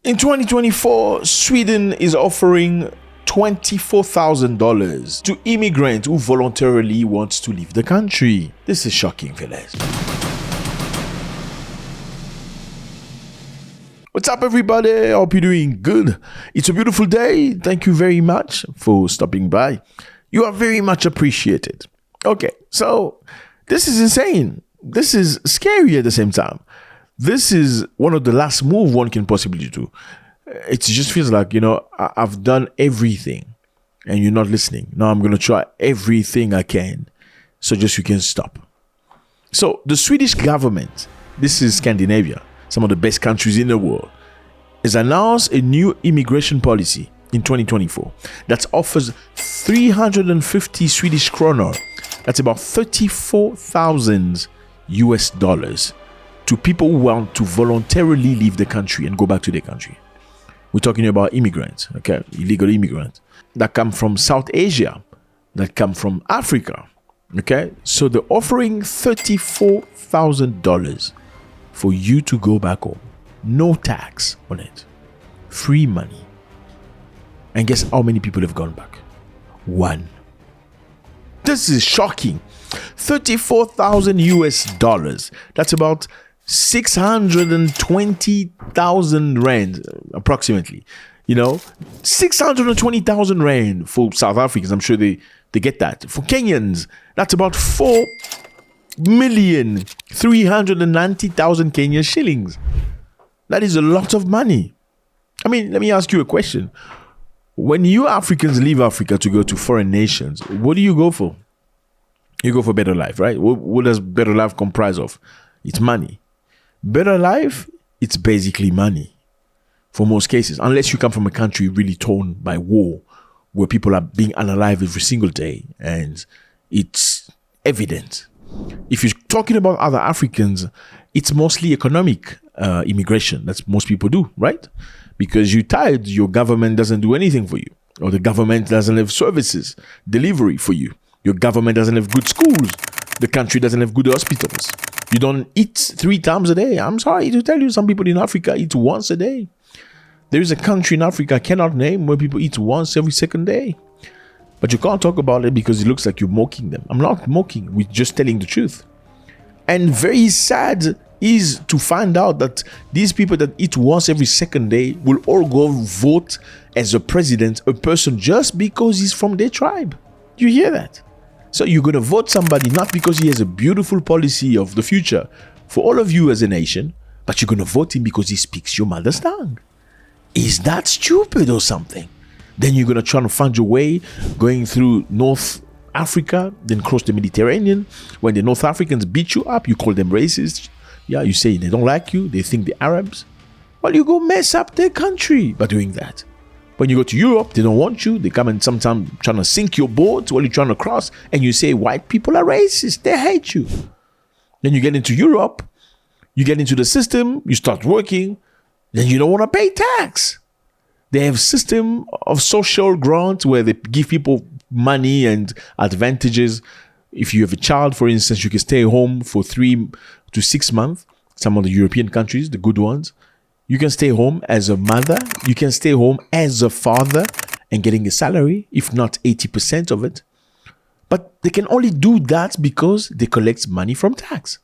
In 2024, Sweden is offering $24,000 to immigrants who voluntarily want to leave the country. This is shocking, fellas. What's up, everybody? I hope you're doing good. It's a beautiful day. Thank you very much for stopping by. You are very much appreciated. Okay, so this is insane. This is scary at the same time. This is one of the last moves one can possibly do. It just feels like, I've done everything and you're not listening. Now I'm going to try everything I can so just you can stop. So the Swedish government, this is Scandinavia, some of the best countries in the world, has announced a new immigration policy in 2024 that offers 350 Swedish kronor, that's about 34,000 US dollars, to people who want to voluntarily leave the country and go back to their country. We're talking about immigrants, okay? Illegal immigrants that come from South Asia, that come from Africa, okay? So they're offering $34,000 for you to go back home. No tax on it. Free money. And guess how many people have gone back? One. This is shocking. 34,000 US dollars. That's about 620,000 rand approximately. 620,000 rand for South Africans. I'm sure they get that. For Kenyans, that's about 4,390,000 Kenyan shillings. That is a lot of money. I mean, let me ask you a question. When you Africans leave Africa to go to foreign nations, what do you go for? You go for better life, right? What does better life comprise of? It's money. Better life, it's basically money for most cases, unless you come from a country really torn by war, where people are being unalive every single day, and it's evident. If you're talking about other Africans, it's mostly economic immigration. That's most people do, right? Because you're tired, your government doesn't do anything for you, or the government doesn't have services, delivery for you. Your government doesn't have good schools. The country doesn't have good hospitals. You don't eat 3 times a day. I'm sorry to tell you, some people in Africa eat once a day. There is a country in Africa I cannot name where people eat once every second day. But you can't talk about it because it looks like you're mocking them. I'm not mocking. We're just telling the truth. And very sad is to find out that these people that eat once every second day will all go vote as a president, a person, just because he's from their tribe. You hear that? So you're going to vote somebody not because he has a beautiful policy of the future for all of you as a nation, but you're going to vote him because he speaks your mother's tongue. Is that stupid or something? Then you're going to try to find your way going through North Africa, then cross the Mediterranean. When the North Africans beat you up, you call them racist. Yeah, you say they don't like you, they think they're Arabs. Well, you go mess up their country by doing that. When you go to Europe, they don't want you. They come and sometimes trying to sink your boat while you're trying to cross, and you say white people are racist. They hate you. Then you get into Europe, you get into the system, you start working, then you don't want to pay tax. They have a system of social grants where they give people money and advantages. If you have a child, for instance, you can stay home for 3 to 6 months. Some of the European countries, the good ones, you can stay home as a mother. You can stay home as a father and getting a salary, if not 80% of it. But they can only do that because they collect money from tax.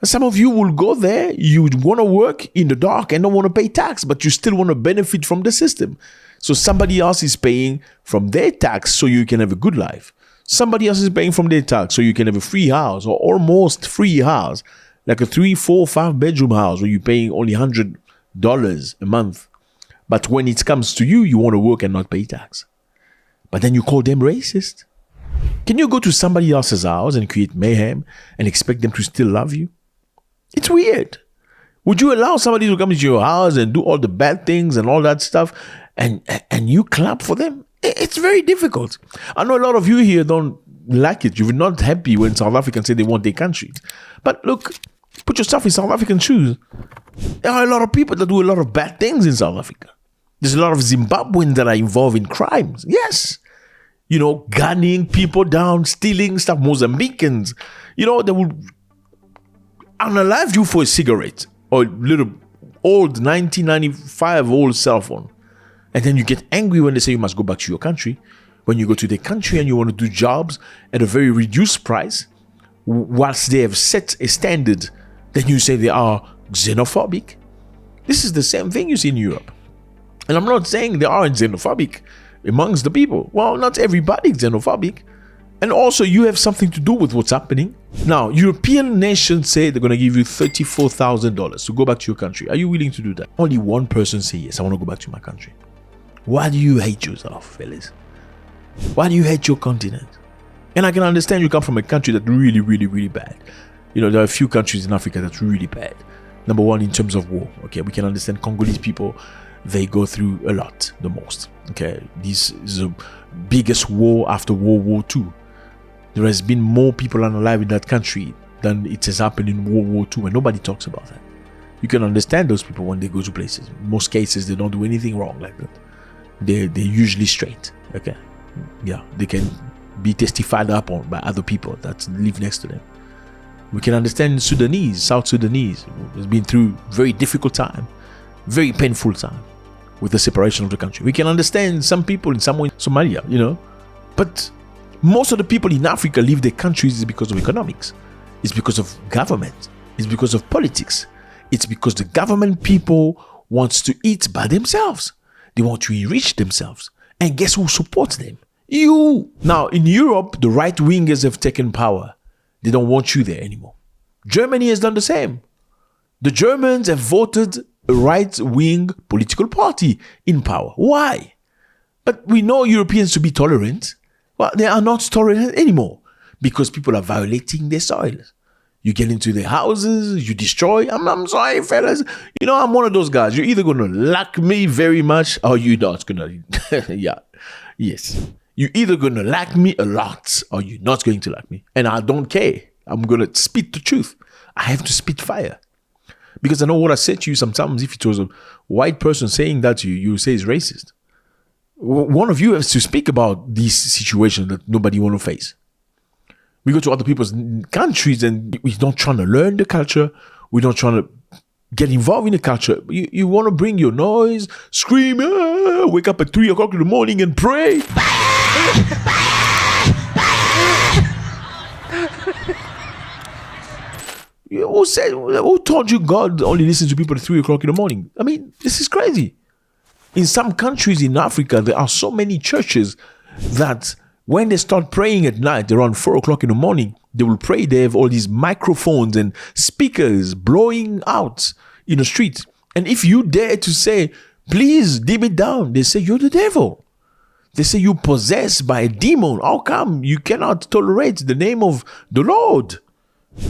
Some of you will go there, you want to work in the dark and don't want to pay tax, but you still want to benefit from the system. So somebody else is paying from their tax so you can have a good life. Somebody else is paying from their tax so you can have a free house or almost free house, like a 3, 4, 5 bedroom house where you're paying only $100 a month. But when it comes to you, you want to work and not pay tax. But then you call them racist. Can you go to somebody else's house and create mayhem and expect them to still love you? It's weird. Would you allow somebody to come into your house and do all the bad things and all that stuff and you clap for them? It's very difficult. I know a lot of you here don't like it. You're not happy when South Africans say they want their country. But look, put yourself in South African shoes. There are a lot of people that do a lot of bad things in South Africa. There's a lot of Zimbabweans that are involved in crimes. Yes. Gunning people down, stealing stuff. Mozambicans, they will unalive you for a cigarette or a little old 1995 old cell phone. And then you get angry when they say you must go back to your country. When you go to the country and you want to do jobs at a very reduced price, whilst they have set a standard, then you say they are xenophobic. This is the same thing you see in Europe. And I'm not saying they aren't xenophobic amongst the people. Well, not everybody is xenophobic. And also, you have something to do with what's happening. Now, European nations say they're going to give you $34,000 to go back to your country. Are you willing to do that? Only one person say yes, I want to go back to my country. Why do you hate yourself, fellas? Why do you hate your continent? And I can understand you come from a country that's really, really, really bad. You know, there are a few countries in Africa that's really bad. Number one, in terms of war. Okay, we can understand Congolese people, they go through a lot, the most. Okay, this is the biggest war after World War II. There has been more people alive in that country than it has happened in World War II, and nobody talks about that. You can understand those people when they go to places. In most cases, they don't do anything wrong like that. They're usually straight. Okay, yeah, they can be testified upon by other people that live next to them. We can understand Sudanese, South Sudanese, has been through very difficult time, very painful time with the separation of the country. We can understand some people in somewhere in Somalia, you know, but most of the people in Africa leave their countries because of economics. It's because of government. It's because of politics. It's because the government people wants to eat by themselves. They want to enrich themselves. And guess who supports them? You. Now, in Europe, the right wingers have taken power. They don't want you there anymore. Germany has done the same. The Germans have voted a right-wing political party in power. Why? But we know Europeans to be tolerant. Well, they are not tolerant anymore because people are violating their soil. You get into their houses, you destroy. I'm sorry, fellas. You know, I'm one of those guys. You're either going to like me very much or you're not going to. Yeah. Yes. You're either going to like me a lot or you're not going to like me. And I don't care. I'm going to spit the truth. I have to spit fire. Because I know what I said to you sometimes. If it was a white person saying that to you, you would say it's racist. One of you has to speak about this situation that nobody want to face. We go to other people's countries and we're not trying to learn the culture. We're not trying to get involved in the culture. You want to bring your noise, scream, wake up at 3 o'clock in the morning and pray. Who told you God only listens to people at 3 o'clock in the morning? I mean, this is crazy. In some countries in Africa, there are so many churches that when they start praying at night around 4 o'clock in the morning, they will pray. They have all these microphones and speakers blowing out in the street. And if you dare to say, please dim it down, they say you're the devil. They say you're possessed by a demon. How come you cannot tolerate the name of the Lord?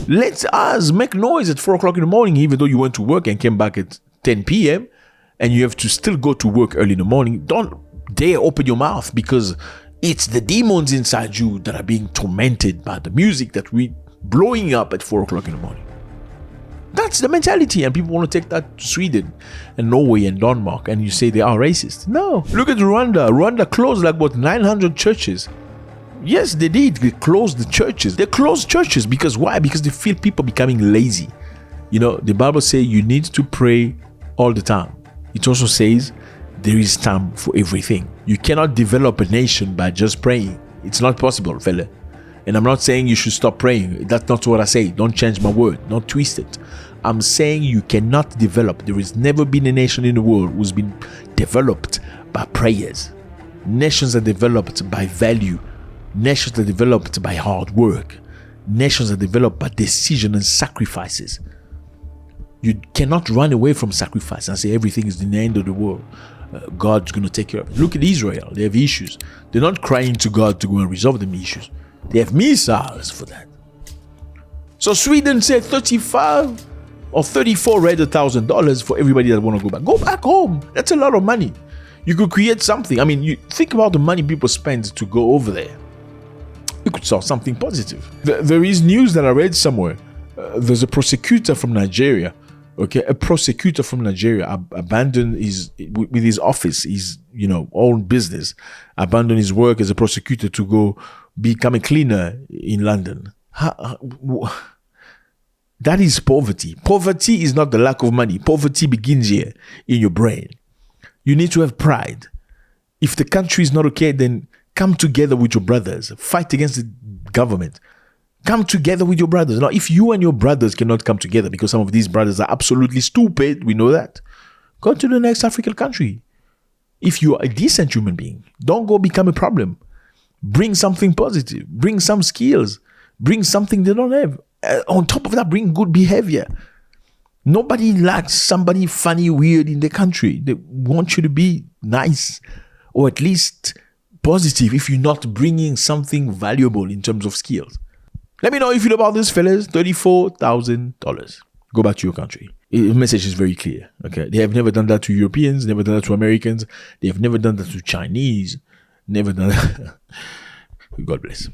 Let us make noise at 4 o'clock in the morning, even though you went to work and came back at 10 p.m. and you have to still go to work early in the morning. Don't dare open your mouth because it's the demons inside you that are being tormented by the music that we're blowing up at 4 o'clock in the morning. That's the mentality, and people want to take that to Sweden and Norway and Denmark, and you say they are racist. No. Look at Rwanda. Rwanda closed 900 churches. Yes, they did. They closed the churches. They closed churches because why? Because they feel people becoming lazy. You know, the Bible says you need to pray all the time. It also says there is time for everything. You cannot develop a nation by just praying. It's not possible, fella. And I'm not saying you should stop praying. That's not what I say. Don't change my word. Don't twist it. I'm saying you cannot develop. There has never been a nation in the world who's been developed by prayers. Nations are developed by value. Nations are developed by hard work. Nations are developed by decision and sacrifices. You cannot run away from sacrifice and say everything is the end of the world. God's going to take care of it. Look at Israel. They have issues. They're not crying to God to go and resolve them issues. They have missiles for that. So Sweden said 35 or 34 $1,000 for everybody that want to go back. Go back home. That's a lot of money. You could create something. I mean, you think about the money people spend to go over there. You could start something positive. There is news that I read somewhere. There's a prosecutor from Nigeria. Okay, a prosecutor from Nigeria abandoned with his office, his own business, abandoned his work as a prosecutor to go become a cleaner in London. That is poverty. Poverty is not the lack of money. Poverty begins here in your brain. You need to have pride. If the country is not okay, then come together with your brothers. Fight against the government. Come together with your brothers. Now, if you and your brothers cannot come together because some of these brothers are absolutely stupid, we know that, go to the next African country. If you are a decent human being, don't go become a problem. Bring something positive. Bring some skills. Bring something they don't have. On top of that, bring good behavior. Nobody likes somebody funny, weird in the country. They want you to be nice or at least positive if you're not bringing something valuable in terms of skills. Let me know if you know about this, fellas. $34,000. Go back to your country. The message is very clear. Okay, they have never done that to Europeans, never done that to Americans. They have never done that to Chinese. Never done that. God bless.